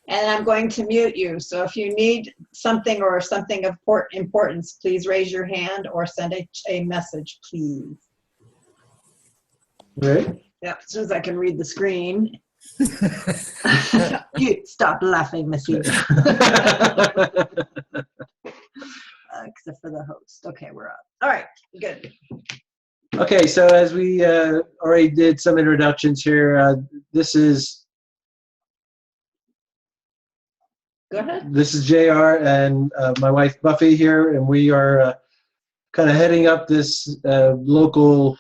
And I'm going to mute you. So if you need something or something of importance, please raise your hand or send a message, please. Right. Yep, as soon as I can read the screen. You stop laughing, Miss Eva. Except for the host. Okay, we're up. All right, good. Okay, so as we already did some introductions here, this is Go ahead. This is JR and my wife Buffy here, and we are kind of heading up this local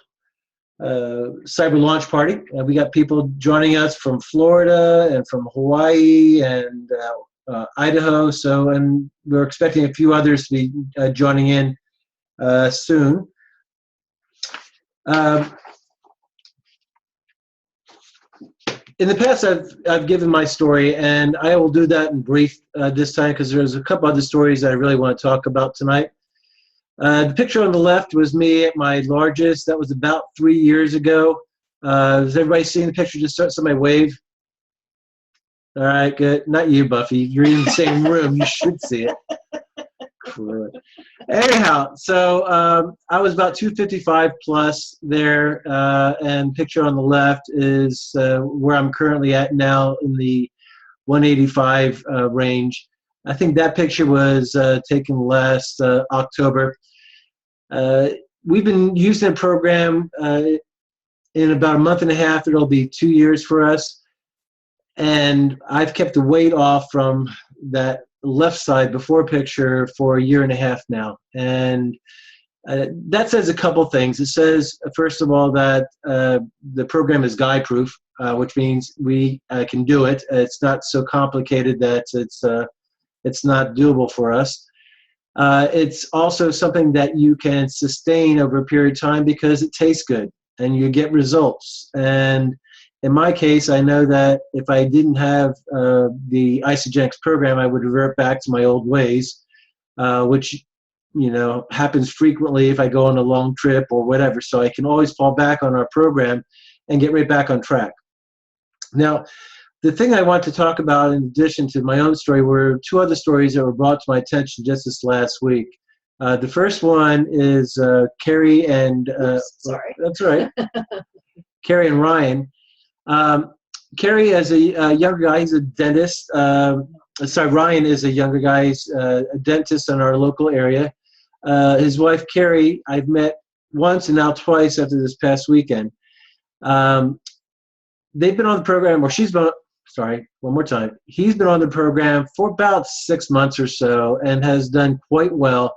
cyber launch party. We got people joining us from Florida and from Hawaii and Idaho. So, and we're expecting a few others to be joining in soon. In the past, I've given my story, and I will do that in brief this time because there's a couple other stories that I really want to talk about tonight. The picture on the left was me at my largest. That was about 3 years ago. Has everybody seen the picture? Just somebody wave. All right, good. Not you, Buffy. You're in the same room. You should see it. Anyhow, so I was about 255 plus there, and picture on the left is where I'm currently at now in the 185 range. I think that picture was taken last October. We've been using the program in about a month and a half. It'll be 2 years for us, and I've kept the weight off from that left side before picture for a year and a half now. And that says a couple things. It says, first of all, that the program is guy proof, which means we can do it. It's not so complicated that it's not doable for us. It's also something that you can sustain over a period of time because it tastes good and you get results. And in my case, I know that if I didn't have the Isagenix program, I would revert back to my old ways, which, you know, happens frequently if I go on a long trip or whatever. So I can always fall back on our program and get right back on track. Now, the thing I want to talk about in addition to my own story were two other stories that were brought to my attention just this last week. The first one is Carrie and... sorry. That's all right. Carrie and Ryan. Carrie is a younger guy. He's a dentist. Ryan is a younger guy. He's a dentist in our local area. His wife, Carrie, I've met once and now twice after this past weekend. They've been on the program, or she's been, one more time. He's been on the program for about 6 months or so and has done quite well.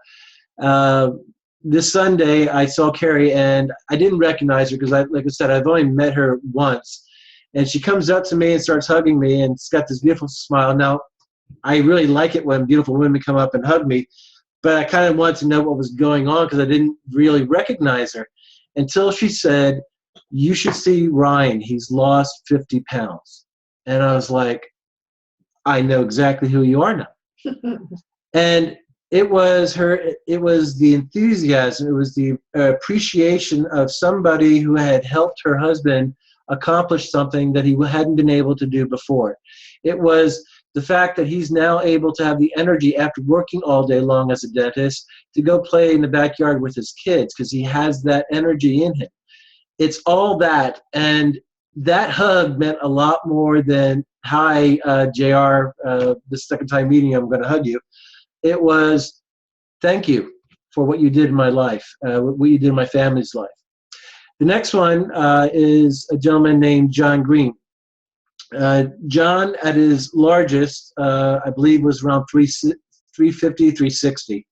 This Sunday, I saw Carrie, and I didn't recognize her because, like I said, I've only met her once. And she comes up to me and starts hugging me, and it's got this beautiful smile. Now, I really like it when beautiful women come up and hug me, but I kind of wanted to know what was going on because I didn't really recognize her until she said, "You should see Ryan. He's lost 50 pounds." And I was like, I know exactly who you are now. And it was the enthusiasm, it was the appreciation of somebody who had helped her husband accomplish something that he hadn't been able to do before. It was the fact that he's now able to have the energy after working all day long as a dentist to go play in the backyard with his kids because he has that energy in him. It's all that, and that hug meant a lot more than, "Hi, JR, the second time meeting, I'm going to hug you." It was, "Thank you for what you did in my life, what you did in my family's life." The next one is a gentleman named John Green. John, at his largest, I believe was around 350, 360.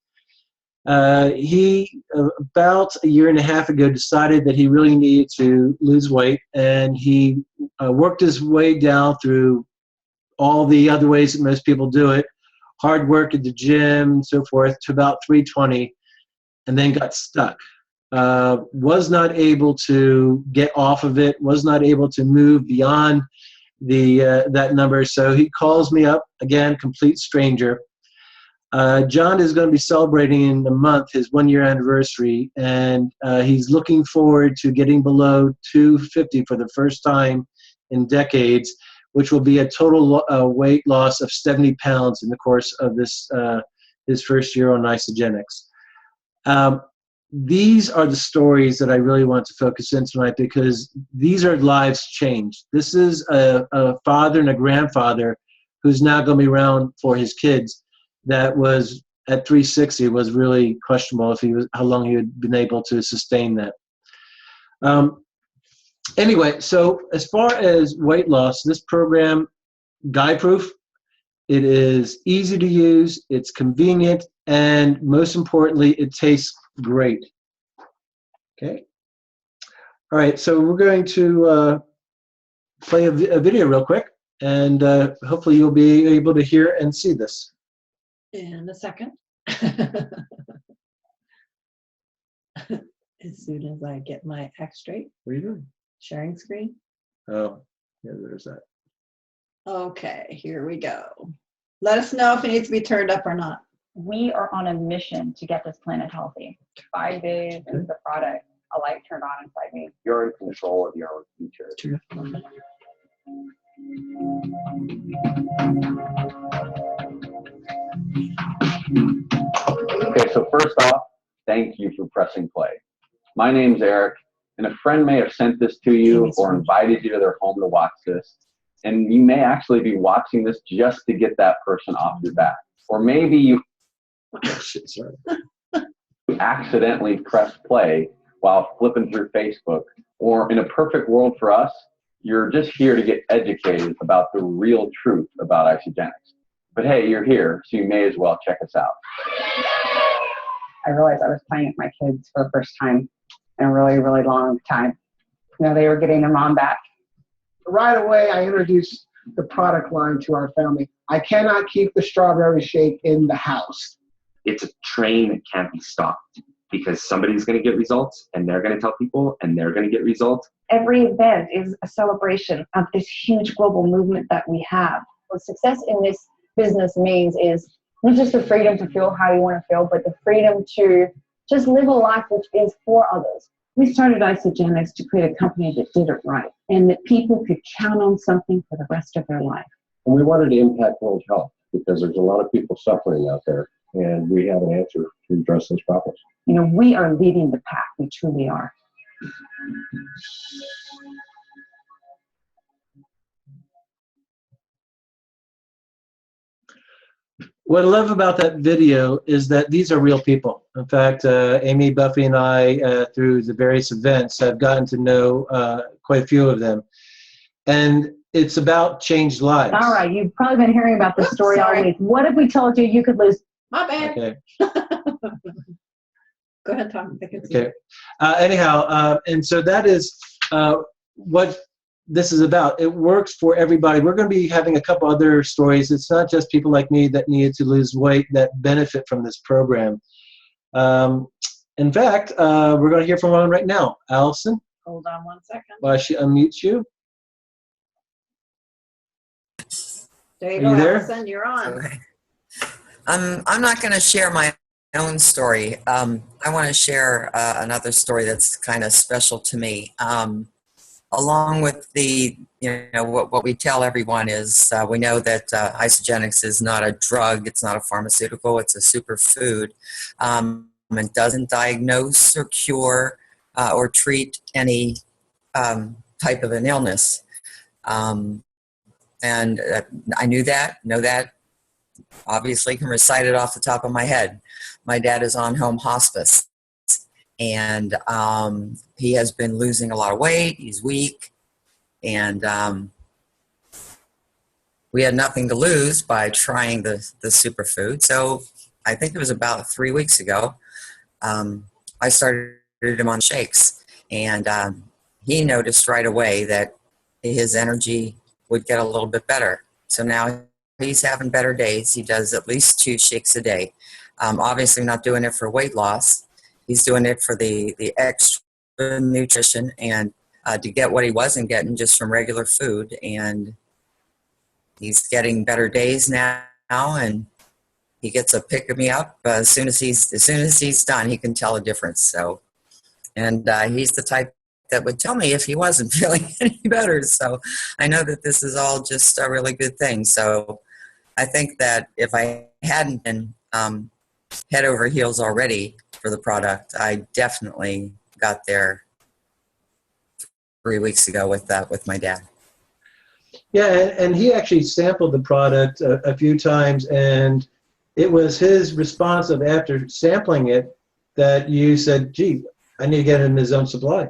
He, about a year and a half ago, decided that he really needed to lose weight, and he worked his way down through all the other ways that most people do it, hard work at the gym, so forth, to about 320, and then got stuck. Was not able to get off of it, was not able to move beyond that number. So he calls me up, again, complete stranger. John is going to be celebrating in a month his 1 year anniversary, and he's looking forward to getting below 250 for the first time in decades, which will be a total weight loss of 70 pounds in the course of this his first year on Isagenix. These are the stories that I really want to focus in tonight, because these are lives changed. This is a father and a grandfather who's now going to be around for his kids. That was at 360 was really questionable how long he had been able to sustain that. Anyway, so as far as weight loss, this program, guide-proof, it is easy to use, it's convenient, and most importantly, it tastes great. Okay. All right, so we're going to play a video real quick, and hopefully you'll be able to hear and see this. In a second. As soon as I get my act straight. What are you doing? Sharing screen. Oh, yeah, there's that. Okay, here we go. Let us know if it needs to be turned up or not. We are on a mission to get this planet healthy. 5 days into the product, a light turned on inside me. You're in control of your own future. Okay, so first off, thank you for pressing play. My name's Eric, and a friend may have sent this to you or invited you to their home to watch this, and you may actually be watching this just to get that person off your back. Or maybe you accidentally pressed play while flipping through Facebook, or in a perfect world for us, you're just here to get educated about the real truth about Isagenix. But hey, you're here, so you may as well check us out. I realized I was playing with my kids for the first time in a really, really long time. You know, they were getting their mom back. Right away, I introduced the product line to our family. I cannot keep the strawberry shake in the house. It's a train that can't be stopped, because somebody's going to get results, and they're going to tell people, and they're going to get results. Every event is a celebration of this huge global movement that we have. What success in this business means is not just the freedom to feel how you want to feel, but the freedom to just live a life which is for others. We started Isagenix to create a company that did it right, and that people could count on something for the rest of their life. And we wanted to impact world health, because there's a lot of people suffering out there, and we have an answer to address those problems. You know, we are leading the pack. We truly are. What I love about that video is that these are real people. In fact, Amy, Buffy, and I, through the various events, have gotten to know quite a few of them. And it's about changed lives. All right, you've probably been hearing about this story all week. What if we told you you could lose? My bad. Okay. Go ahead, Tom. Okay. Anyhow, and so that is what this is about. It works for everybody. We're going to be having a couple other stories. It's not just people like me that needed to lose weight that benefit from this program. In fact, we're going to hear from one right now. Allison? Hold on one second. While she unmutes you. There you Are go, you there? Allison. You're on. Okay. I'm not going to share my own story. I want to share another story that's kind of special to me. Along with the, what we tell everyone is we know that Isagenix is not a drug, it's not a pharmaceutical, it's a superfood. It doesn't diagnose or cure or treat any type of an illness. And I know that, obviously can recite it off the top of my head. My dad is on home hospice, and he has been losing a lot of weight. He's weak, and we had nothing to lose by trying the superfood. So I think it was about 3 weeks ago, I started him on shakes, and he noticed right away that his energy would get a little bit better. So now he's having better days. He does at least 2 shakes a day. Obviously not doing it for weight loss. He's doing it for the extra nutrition and to get what he wasn't getting just from regular food. And he's getting better days now, and he gets a pick me up as soon as he's done. He can tell a difference. So, and he's the type that would tell me if he wasn't feeling any better. So I know that this is all just a really good thing. So I think that if I hadn't been head over heels already for the product, I definitely got there 3 weeks ago with my dad. Yeah, and he actually sampled the product a few times, and it was his response of after sampling it that you said, gee, I need to get him his own supply.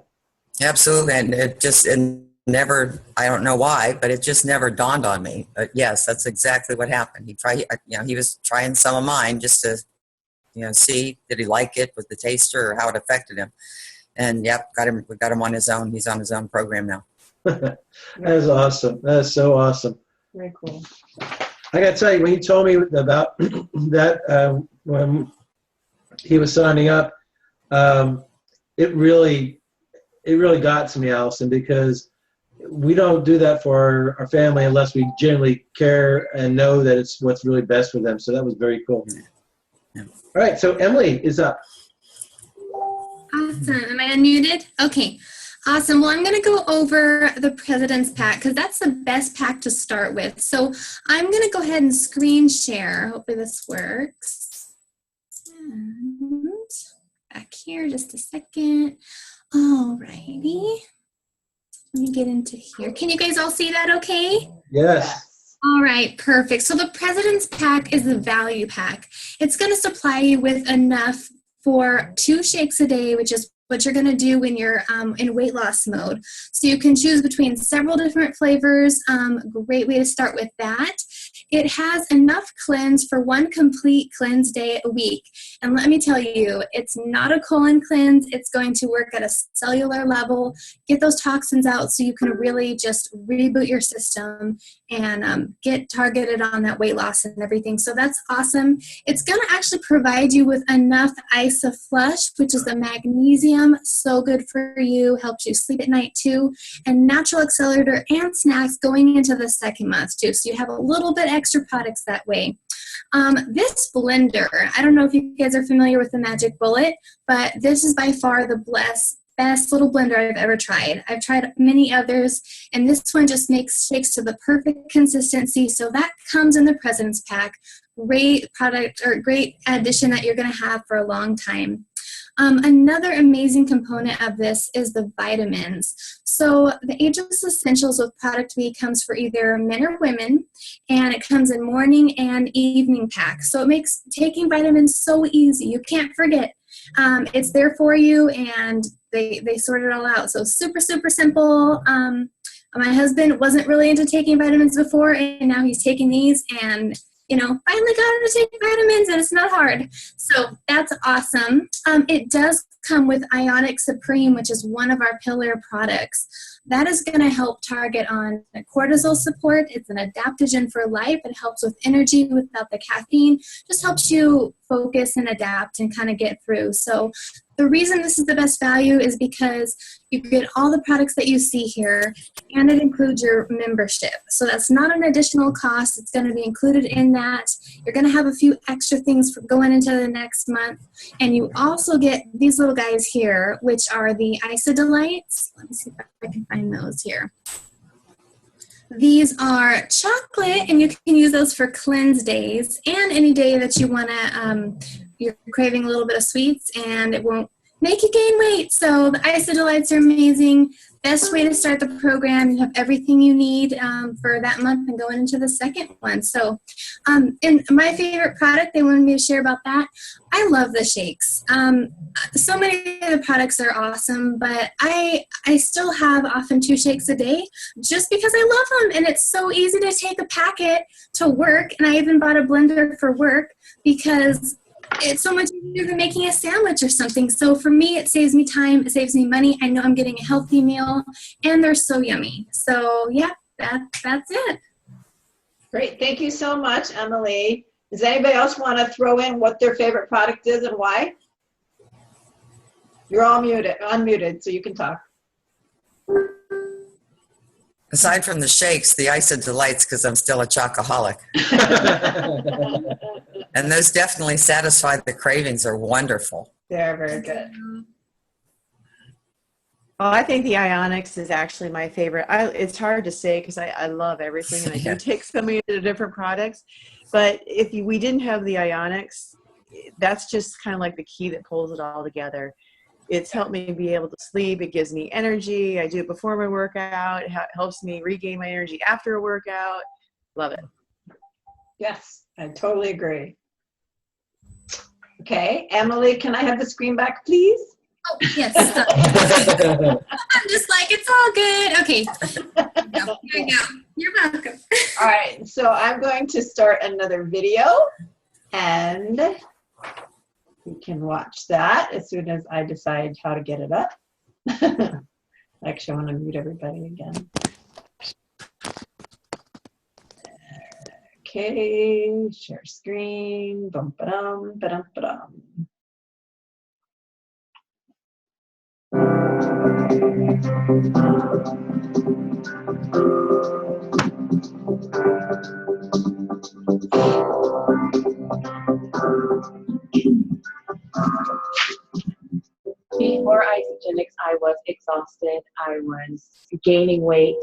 Absolutely, and it never, I don't know why, but it just never dawned on me. But yes, that's exactly what happened. He was trying some of mine just to, see did he like it, was the taster, or how it affected him. And yep, we got him on his own. He's on his own program now. That is awesome. That is so awesome. Very cool. I got to tell you, when you told me about that, when he was signing up, it really got to me, Allison, because we don't do that for our family unless we genuinely care and know that it's what's really best for them. So that was very cool. Yeah. All right, so Emily is up. Awesome. Am I unmuted? Okay. Awesome. Well, I'm going to go over the President's Pack because that's the best pack to start with. So I'm going to go ahead and screen share. Hopefully this works. And back here, just a second. All righty. Let me get into here. Can you guys all see that okay? Yes. All right, perfect. So the President's Pack is the value pack. It's going to supply you with enough for 2 shakes a day, which is what you're going to do when you're in weight loss mode. So you can choose between several different flavors. Great way to start with that. It has enough cleanse for 1 complete cleanse day a week. And let me tell you, it's not a colon cleanse. It's going to work at a cellular level, get those toxins out so you can really just reboot your system and get targeted on that weight loss and everything. So that's awesome. It's going to actually provide you with enough Isoflush, which is the magnesium. So good for you, helps you sleep at night too, and natural accelerator and snacks going into the 2nd month too. So you have a little bit extra products that way. This blender, I don't know if you guys are familiar with the Magic Bullet, but this is by far the best little blender I've ever tried. I've tried many others, and this one just makes shakes to the perfect consistency. So that comes in the President's Pack. Great product, or great addition that you're going to have for a long time. Another amazing component of this is the vitamins. So the Ageless Essentials with Product B comes for either men or women, and it comes in morning and evening packs. So it makes taking vitamins so easy. You can't forget. It's there for you, and they sort it all out. So super, super simple. My husband wasn't really into taking vitamins before, and now he's taking these, and finally got him to take vitamins, and it's not hard. So that's awesome. It does come with Ionic Supreme, which is one of our pillar products. That is going to help target on cortisol support. It's an adaptogen for life. It helps with energy without the caffeine. Just helps you focus and adapt and kind of get through. So the reason this is the best value is because you get all the products that you see here, and it includes your membership. So that's not an additional cost. It's going to be included in that. You're going to have a few extra things for going into the next month. And you also get these little guys here, which are the Isodelites. Let me see if I can find those here. These are chocolate, and you can use those for cleanse days and any day that you want to, you're craving a little bit of sweets and it won't make you gain weight. So the Isodelites are amazing. Best way to start the program. You have everything you need for that month and going into the 2nd one. So, and my favorite product, they wanted me to share about that. I love the shakes. So many of the products are awesome, but I still have often 2 shakes a day just because I love them. And it's so easy to take a packet to work. And I even bought a blender for work because it's so much easier than making a sandwich or something. So for me, it saves me time, it saves me money. I know I'm getting a healthy meal, and they're so yummy. So yeah, that's it. Great. Thank you so much, Emily. Does anybody else want to throw in what their favorite product is and why? You're all unmuted, so you can talk. Aside from the shakes, the Isodelites, because I'm still a chocoholic. And those definitely satisfy the cravings, are wonderful. They're very good. Well, I think the Ionics is actually my favorite. It's hard to say because I love everything and I do take so many of the different products. But if we didn't have the Ionics, that's just kind of like the key that pulls it all together. It's helped me be able to sleep. It gives me energy. I do it before my workout. It helps me regain my energy after a workout. Love it. Yes, I totally agree. Okay, Emily, can I have the screen back, please? Oh, yes. I'm just like, it's all good. Okay. Here you go. You're welcome. All right, so I'm going to start another video, and you can watch that as soon as I decide how to get it up. Actually, I want to mute everybody again. Okay, share screen. Bum, ba-dum, ba-dum, ba-dum. Before Isagenix, I was exhausted. I was gaining weight.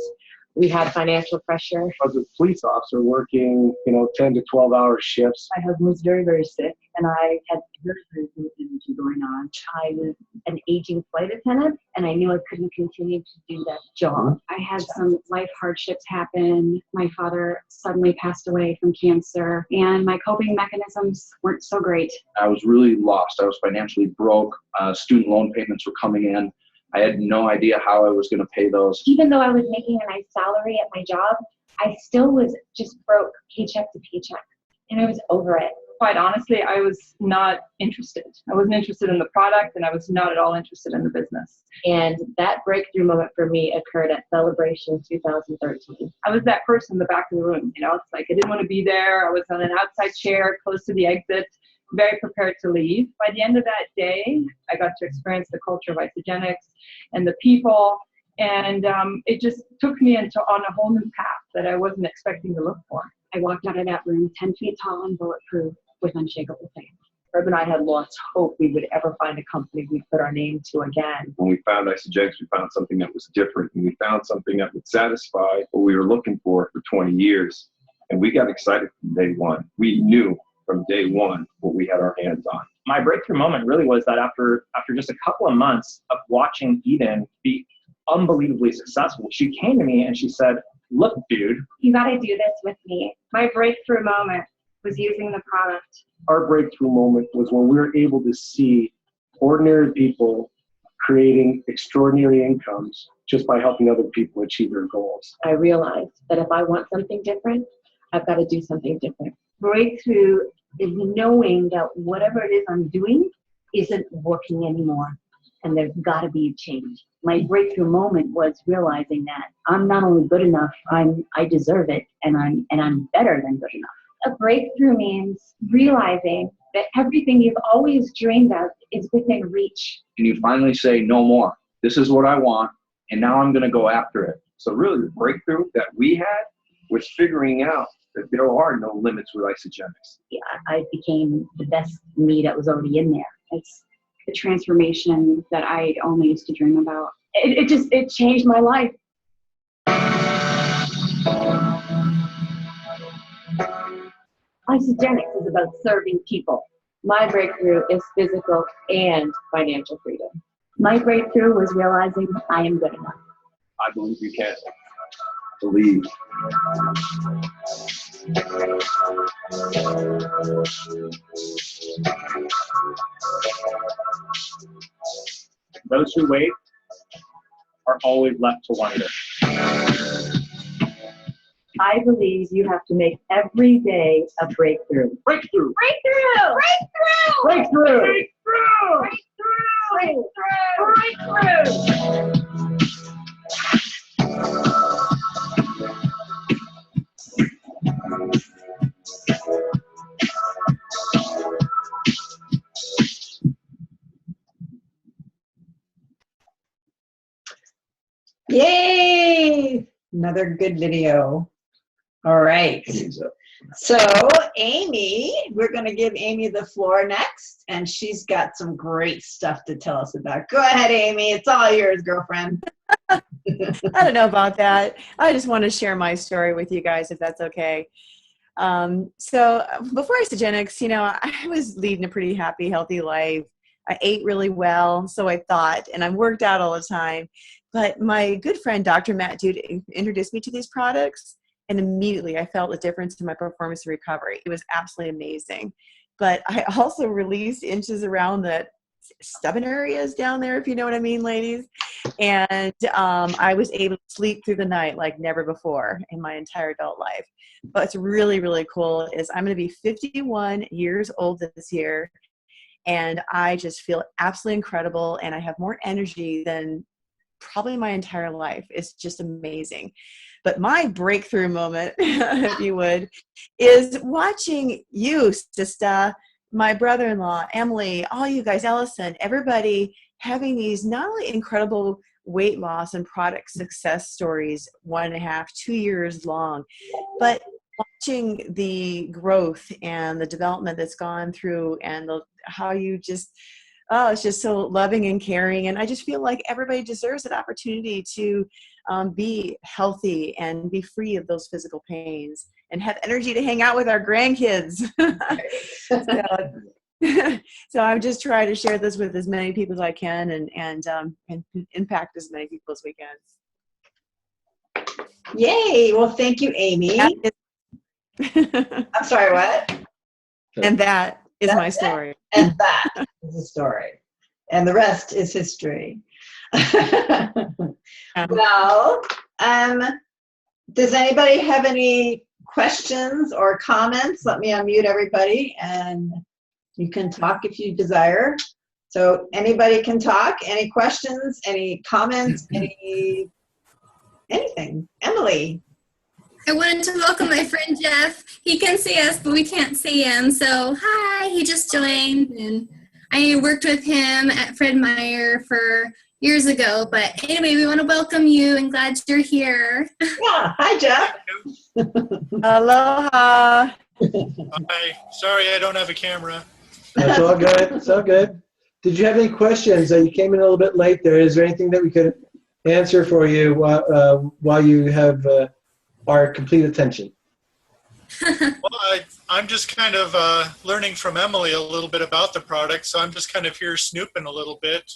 We had financial pressure. I was a police officer working, 10 to 12-hour shifts. My husband was very, very sick, and I had very, very little energy going on. I was an aging flight attendant, and I knew I couldn't continue to do that job. I had some life hardships happen. My father suddenly passed away from cancer, and my coping mechanisms weren't so great. I was really lost. I was financially broke. Student loan payments were coming in. I had no idea how I was going to pay those. Even though I was making a nice salary at my job, I still was just broke paycheck to paycheck, and I was over it. Quite honestly, I was not interested. I wasn't interested in the product, and I was not at all interested in the business. And that breakthrough moment for me occurred at Celebration 2013. I was that person in the back of the room. It's like I didn't want to be there. I was on an outside chair close to the exit, very prepared to leave. By the end of that day, I got to experience the culture of Isagenix and the people, and it just took me on a whole new path that I wasn't expecting to look for. I walked out of that room 10 feet tall and bulletproof with unshakable faith. Herb and I had lost hope we would ever find a company we'd put our name to again. When we found Isagenix, we found something that was different, and we found something that would satisfy what we were looking for 20 years. And we got excited from day one. We knew from day one what we had our hands on. My breakthrough moment really was that after just a couple of months of watching Eden be unbelievably successful, she came to me and she said, "Look, dude, you got to do this with me." My breakthrough moment was using the product. Our breakthrough moment was when we were able to see ordinary people creating extraordinary incomes just by helping other people achieve their goals. I realized that if I want something different, I've got to do something different. Breakthrough is knowing that whatever it is I'm doing isn't working anymore, and there's got to be a change. My breakthrough moment was realizing that I'm not only good enough, I deserve it, and I'm better than good enough. A breakthrough means realizing that everything you've always dreamed of is within reach. And you finally say, no more. This is what I want, and now I'm going to go after it. So really the breakthrough that we had was figuring out that there are no limits with Isagenix. Yeah, I became the best me that was already in there. It's the transformation that I only used to dream about. It changed my life. Isagenix is about serving people. My breakthrough is physical and financial freedom. My breakthrough was realizing I am good enough. I believe you can. Believe. those who wait are always left to wonder." I believe you have to make every day a breakthrough. Breakthrough! Breakthrough! Breakthrough! Breakthrough! Breakthrough! Breakthrough! Yay! Another good video. All right. So Amy, we're going to give Amy the floor next, and she's got some great stuff to tell us about. Go ahead, Amy. It's all yours, girlfriend. I don't know about that. I just want to share my story with you guys, if that's okay. So before Isagenix, I was leading a pretty happy, healthy life. I ate really well, so I thought, and I worked out all the time. But my good friend, Dr. Matt Dude, introduced me to these products, and immediately I felt a difference in my performance and recovery. It was absolutely amazing. But I also released inches around the stubborn areas down there, if you know what I mean, ladies. And I was able to sleep through the night like never before in my entire adult life. But what's really, really cool is I'm going to be 51 years old this year, and I just feel absolutely incredible, and I have more energy than probably my entire life. It's just amazing. But my breakthrough moment, if you would, is watching you, sister, my brother-in-law, Emily, all you guys, Ellison, everybody having these not only incredible weight loss and product success stories, 1.5, 2 years long, but watching the growth and the development that's gone through, and how you just, it's just so loving and caring. And I just feel like everybody deserves an opportunity to be healthy and be free of those physical pains and have energy to hang out with our grandkids. So I'm just trying to share this with as many people as I can, and impact as many people as we can. Yay. Well, thank you, Amy. I'm sorry, what? And that is my story. And that is the story. And the rest is history. Well, does anybody have any questions or comments? Let me unmute everybody, and you can talk if you desire. So anybody can talk. Any questions, any comments, anything? Emily. I wanted to welcome my friend Jeff. He can see us, but we can't see him. So hi, he just joined, and I worked with him at Fred Meyer for years ago. But anyway, we want to welcome you and glad you're here. Yeah, hi Jeff. Aloha. Hi. Sorry, I don't have a camera. That's all good. It's all good. Did you have any questions? You came in a little bit late there. Is there anything that we could answer for you while you have our complete attention? Well, I'm just kind of learning from Emily a little bit about the product, so I'm just kind of here snooping a little bit.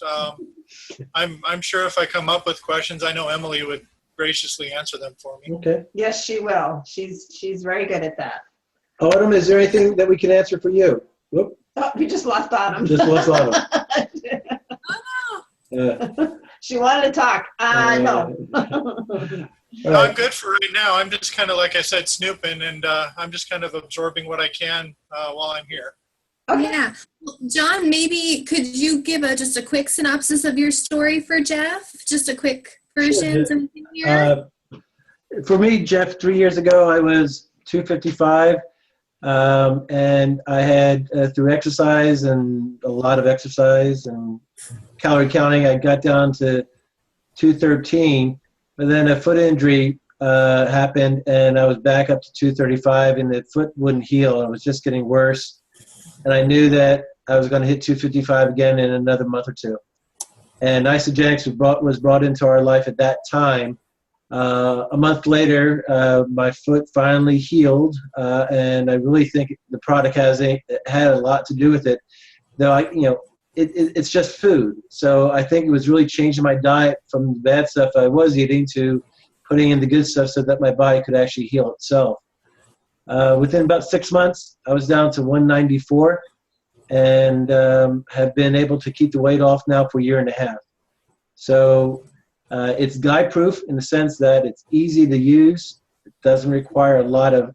I'm sure if I come up with questions, I know Emily would graciously answer them for me. Okay. Yes, she will. She's very good at that. Autumn, is there anything that we can answer for you? Whoop. Oh, we just lost Autumn. Just lost Autumn. She wanted to talk. No. No, I'm good for right now. I'm just kind of, like I said, snooping, and I'm just kind of absorbing what I can while I'm here. Okay. Yeah. Well, John, maybe could you give just a quick synopsis of your story for Jeff? Just a quick version. Sure. For me, Jeff, 3 years ago, I was 255. And I had, through exercise and a lot of exercise and calorie counting, I got down to 213. But then a foot injury happened, and I was back up to 235, and the foot wouldn't heal. It was just getting worse. And I knew that I was going to hit 255 again in another month or two. And Isagenix was brought into our life at that time. A month later, my foot finally healed, and I really think the product had a lot to do with it. Though it's just food, so I think it was really changing my diet from the bad stuff I was eating to putting in the good stuff, so that my body could actually heal itself. Within about 6 months, I was down to 194, and have been able to keep the weight off now for a year and a half. So. It's guy-proof in the sense that it's easy to use. It doesn't require a lot of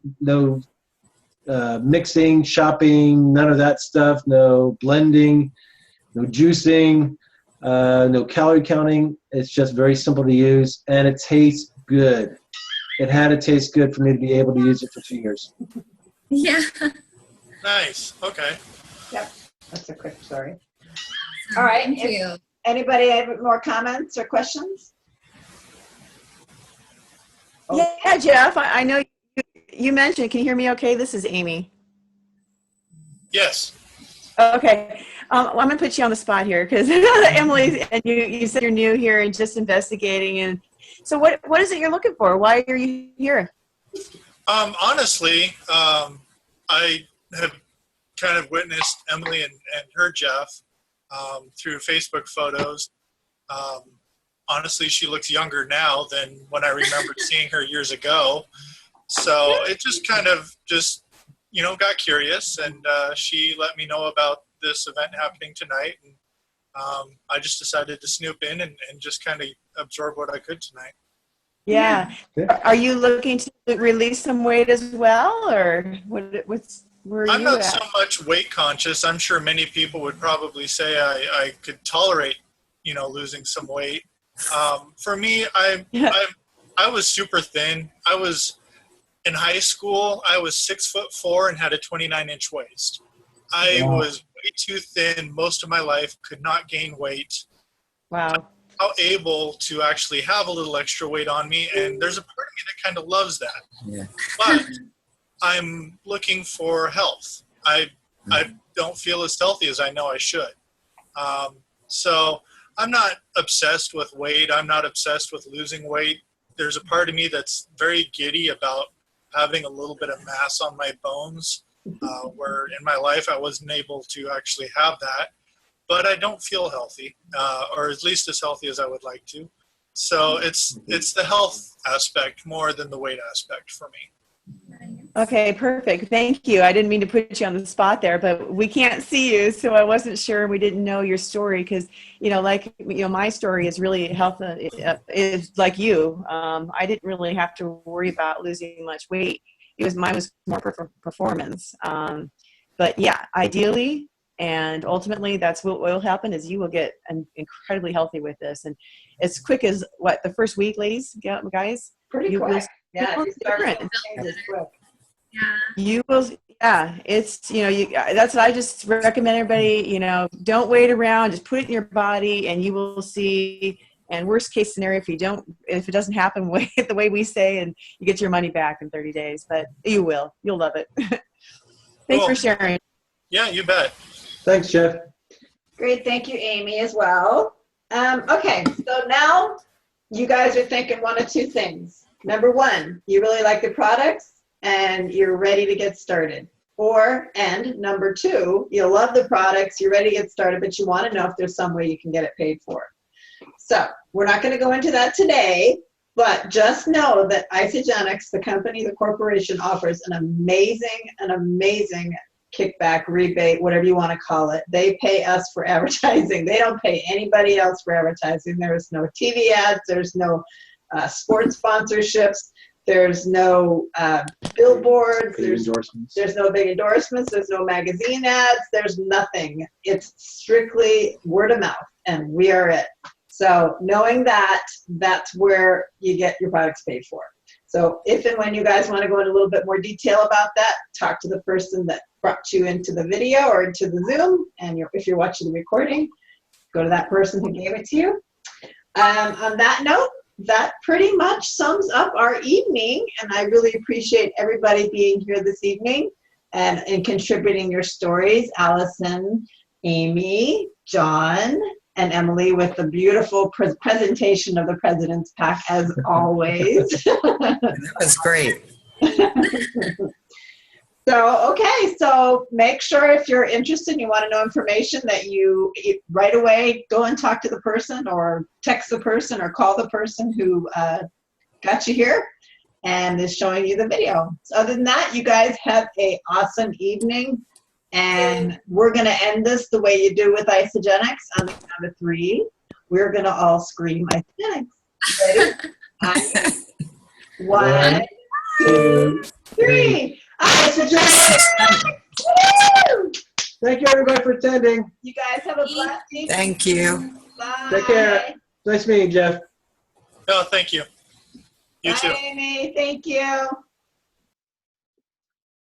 mixing, chopping, none of that stuff, no blending, no juicing, no calorie counting. It's just very simple to use, and it tastes good. It had to taste good for me to be able to use it for 2 years. Yeah. Nice. Okay. Yep. That's a quick story. All right. Thank you. Anybody have more comments or questions? Yeah, Jeff, I know you mentioned, can you hear me okay? This is Amy. Yes. Okay. Well, I'm going to put you on the spot here because Emily, and you said you're new here and just investigating. And so what is it you're looking for? Why are you here? Honestly, I have kind of witnessed Emily and her Jeff through Facebook photos. Honestly, she looks younger now than when I remembered seeing her years ago. So it just kind of got curious, and she let me know about this event happening tonight. And I just decided to snoop in and just kind of absorb what I could tonight. Yeah. Are you looking to release some weight as well, or what's where I'm you not at? so much weight conscious. I'm sure many people would probably say I could tolerate, losing some weight. For me, I was super thin. I was in high school. I was 6'4" and had a 29-inch waist. I was way too thin most of my life. Could not gain weight. Wow. I'm now able to actually have a little extra weight on me, and there's a part of me that kind of loves that. Yeah. But I'm looking for health. I don't feel as healthy as I know I should. So I'm not obsessed with weight. I'm not obsessed with losing weight. There's a part of me that's very giddy about having a little bit of mass on my bones, where in my life I wasn't able to actually have that. But I don't feel healthy, or at least as healthy as I would like to. So it's the health aspect more than the weight aspect for me. Okay, perfect. Thank you. I didn't mean to put you on the spot there, but we can't see you, so I wasn't sure. We didn't know your story because, my story is really health is like you. I didn't really have to worry about losing much weight. Mine was more performance. But yeah, ideally and ultimately, that's what will happen is you will get incredibly healthy with this, and as quick as the first week, ladies, guys. Pretty quick. Yeah, you start to change it quick. You will, it's, that's what I just recommend everybody, don't wait around, just put it in your body and you will see. And worst case scenario, if it doesn't happen the way we say, and you get your money back in 30 days, but you'll love it. Thanks for sharing. Yeah, you bet. Thanks, Jeff. Great. Thank you, Amy, as well. Okay. So now you guys are thinking one of two things. Number one, you really like the products and you're ready to get started. And number two, you love the products, you're ready to get started, but you want to know if there's some way you can get it paid for. So we're not going to go into that today, but just know that Isagenix, the company, the corporation, offers an amazing kickback, rebate, whatever you want to call it. They pay us for advertising. They don't pay anybody else for advertising. There's no TV ads. There's no sports sponsorships. There's no billboards. There's no big endorsements. There's no magazine ads. There's nothing. It's strictly word of mouth, and we are it. So knowing that, that's where you get your products paid for. So if and when you guys want to go into a little bit more detail about that, talk to the person that brought you into the video or into the Zoom. And if you're watching the recording, go to that person who gave it to you. On that note, that pretty much sums up our evening. And I really appreciate everybody being here this evening and contributing your stories. Allison, Amy, John, and Emily with the beautiful presentation of the President's Pack, as always. That was great. So make sure if you're interested and you want to know information that you right away go and talk to the person or text the person or call the person who got you here and is showing you the video. So other than that, you guys have an awesome evening. And we're going to end this the way you do with Isagenix on the count of 3. We're going to all scream Isagenix. Ready? 1, 2, 3. Isagenix! Thank you, everybody, for attending. You guys have a blessed evening. Thank you. Bye. Take care. Nice meeting you, Jeff. No, thank you. You too. Bye, Amy. Thank you.